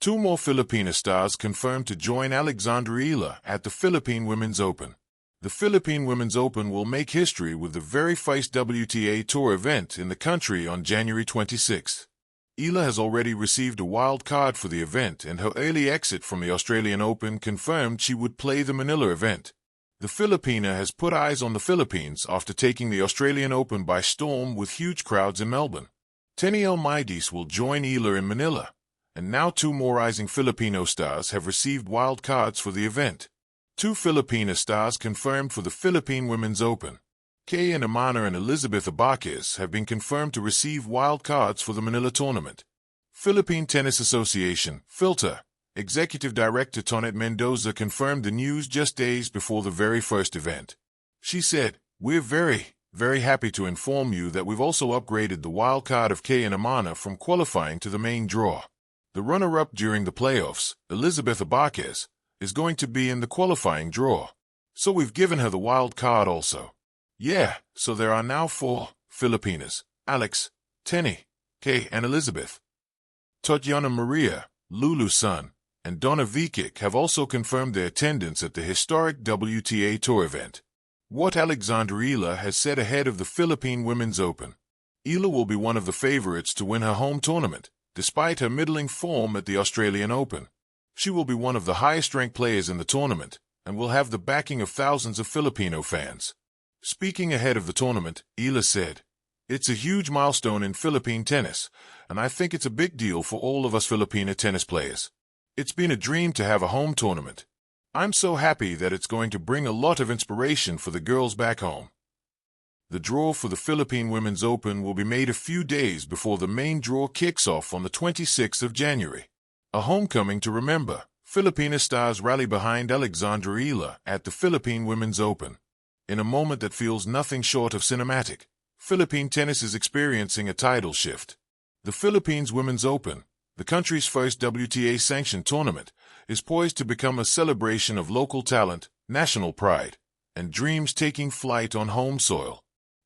Two more Filipina stars confirmed to join Alexandra Eala at the Philippine Women's Open. The Philippine Women's Open will make history with the very first WTA Tour event in the country on January 26. Eala has already received a wild card for the event, and her early exit from the Australian Open confirmed she would play the Manila event. The Filipina has put eyes on the Philippines after taking the Australian Open by storm with huge crowds in Melbourne. Teniel Maidis will join Eala in Manila, and now two more rising Filipino stars have received wild cards for the event. Two Filipina stars confirmed for the Philippine Women's Open. Kay and Amana and Elizabeth Abaquez have been confirmed to receive wild cards for the Manila tournament. Philippine Tennis Association, FILTA, Executive Director Tonet Mendoza confirmed the news just days before the very first event. She said, "We're very happy to inform you that we've also upgraded the wild card of Kay and Amana from qualifying to the main draw. The runner-up during the playoffs, Elizabeth Abaquez, is going to be in the qualifying draw. So we've given her the wild card also. Yeah, so there are now 4 Filipinas: Alex, Tenny, Kay, and Elizabeth. Tatiana Maria, Lulu Sun, and Donna Vikic have also confirmed their attendance at the historic WTA Tour event." What Alexandra Eala has said ahead of the Philippine Women's Open. Eala will be one of the favorites to win her home tournament, despite her middling form at the Australian Open. She will be one of the highest-ranked players in the tournament, and will have the backing of thousands of Filipino fans. Speaking ahead of the tournament, Eala said, "It's a huge milestone in Philippine tennis, and I think it's a big deal for all of us Filipina tennis players. It's been a dream to have a home tournament. I'm so happy that it's going to bring a lot of inspiration for the girls back home." The draw for the Philippine Women's Open will be made a few days before the main draw kicks off on the 26th of January. A homecoming to remember. Filipina stars rally behind Alexandra Eala at the Philippine Women's Open. In a moment that feels nothing short of cinematic, Philippine tennis is experiencing a tidal shift. The Philippines Women's Open, the country's first WTA-sanctioned tournament, is poised to become a celebration of local talent, national pride, and dreams taking flight on home soil.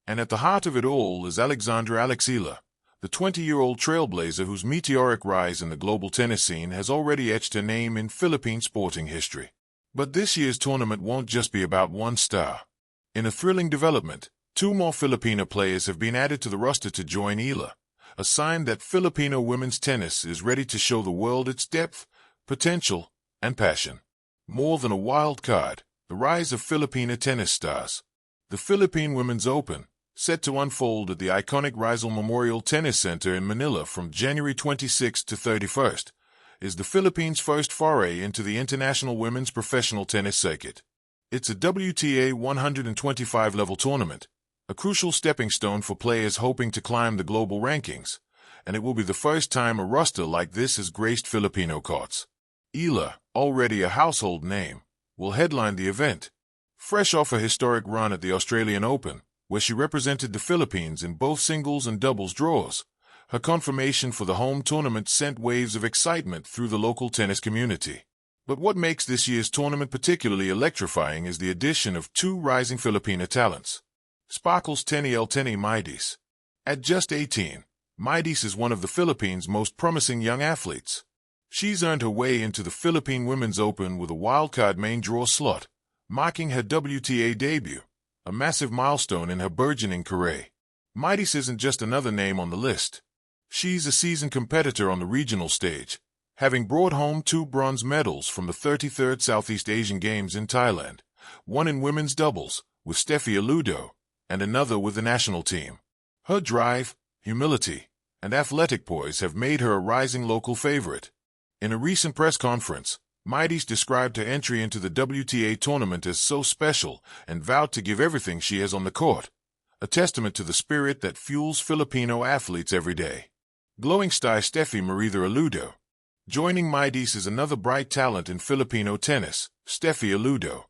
And at the heart of it all is Alexandra Eala, the 20-year-old trailblazer whose meteoric rise in the global tennis scene has already etched her name in Philippine sporting history. But this year's tournament won't just be about one star. In a thrilling development, 2 more Filipina players have been added to the roster to join Eala, a sign that Filipino women's tennis is ready to show the world its depth, potential, and passion. More than a wild card, the rise of Filipina tennis stars. The Philippine Women's Open, set to unfold at the iconic Rizal Memorial Tennis Center in Manila from January 26 to 31st, is the Philippines' first foray into the international women's professional tennis circuit. It's a WTA 125-level tournament, a crucial stepping stone for players hoping to climb the global rankings, and it will be the first time a roster like this has graced Filipino courts. Eala, already a household name, will headline the event. Fresh off a historic run at the Australian Open, where she represented the Philippines in both singles and doubles draws, her confirmation for the home tournament sent waves of excitement through the local tennis community. But what makes this year's tournament particularly electrifying is the addition of 2 rising Filipina talents. Sparkles Teniel Maidis. At just 18, Maidis is one of the Philippines' most promising young athletes. She's earned her way into the Philippine Women's Open with a wildcard main draw slot, marking her WTA debut, a massive milestone in her burgeoning career. Maidis isn't just another name on the list. She's a seasoned competitor on the regional stage, having brought home 2 bronze medals from the 33rd Southeast Asian Games in Thailand, one in women's doubles with Steffi Aludo, and another with the national team. Her drive, humility, and athletic poise have made her a rising local favorite. In a recent press conference, Maidis described her entry into the WTA tournament as so special and vowed to give everything she has on the court, a testament to the spirit that fuels Filipino athletes every day. Glowing star Steffi Maria Aludo. Joining Maidis is another bright talent in Filipino tennis, Steffi Aludo.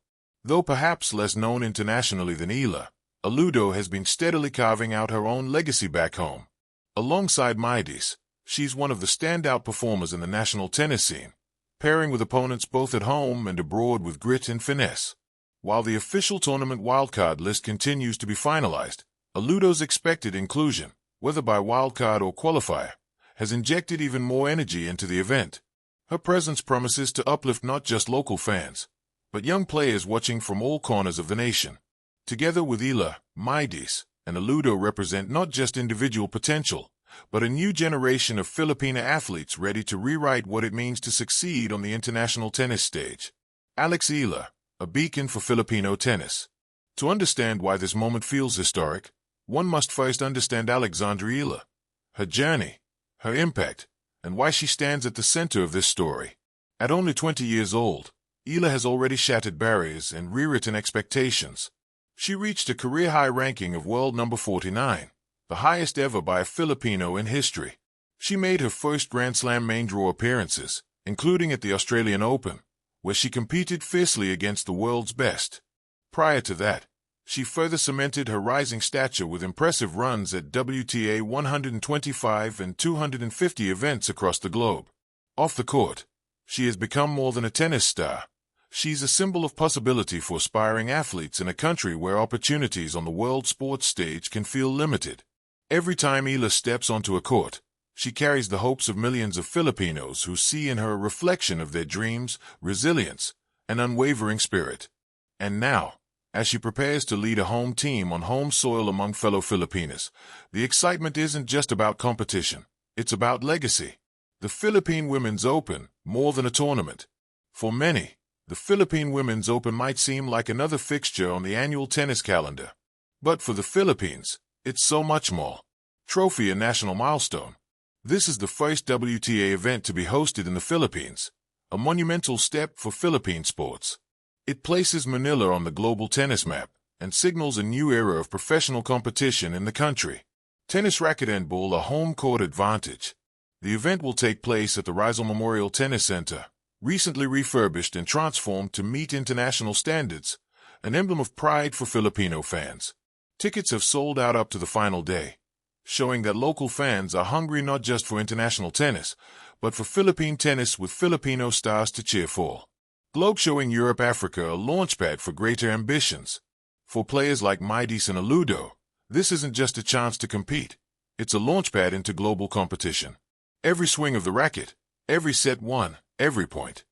Though perhaps less known internationally than Eala, Aludo has been steadily carving out her own legacy back home. Alongside Maidis, she's one of the standout performers in the national tennis scene, pairing with opponents both at home and abroad with grit and finesse. While the official tournament wildcard list continues to be finalized, Aludo's expected inclusion, whether by wildcard or qualifier, has injected even more energy into the event. Her presence promises to uplift not just local fans, but young players watching from all corners of the nation. Together with Eala, Midis, and Aludo represent not just individual potential, but a new generation of Filipina athletes ready to rewrite what it means to succeed on the international tennis stage. Alexandra Eala, a beacon for Filipino tennis. To understand why this moment feels historic, one must first understand Alexandra Eala, her journey, her impact, and why she stands at the center of this story. At only 20 years old, Eala has already shattered barriers and rewritten expectations. She reached a career-high ranking of world number 49, the highest ever by a Filipino in history. She made her first Grand Slam main draw appearances, including at the Australian Open, where she competed fiercely against the world's best. Prior to that, she further cemented her rising stature with impressive runs at WTA 125 and 250 events across the globe. Off the court, she has become more than a tennis star. She's a symbol of possibility for aspiring athletes in a country where opportunities on the world sports stage can feel limited. Every time Eala steps onto a court, she carries the hopes of millions of Filipinos who see in her a reflection of their dreams, resilience, and unwavering spirit. And now, as she prepares to lead a home team on home soil among fellow Filipinas, the excitement isn't just about competition, it's about legacy. The Philippine Women's Open, more than a tournament. For many, the Philippine Women's Open might seem like another fixture on the annual tennis calendar. But for the Philippines, it's so much more. Trophy, a national milestone. This is the first WTA event to be hosted in the Philippines, a monumental step for Philippine sports. It places Manila on the global tennis map and signals a new era of professional competition in the country. Tennis racket and ball a home court advantage. The event will take place at the Rizal Memorial Tennis Center, recently refurbished and transformed to meet international standards, an emblem of pride for Filipino fans. Tickets have sold out up to the final day, showing that local fans are hungry not just for international tennis, but for Philippine tennis with Filipino stars to cheer for. Globe showing Europe-Africa a launchpad for greater ambitions. For players like Midis and Aludo, this isn't just a chance to compete. It's a launchpad into global competition. Every swing of the racket, every set won, every point.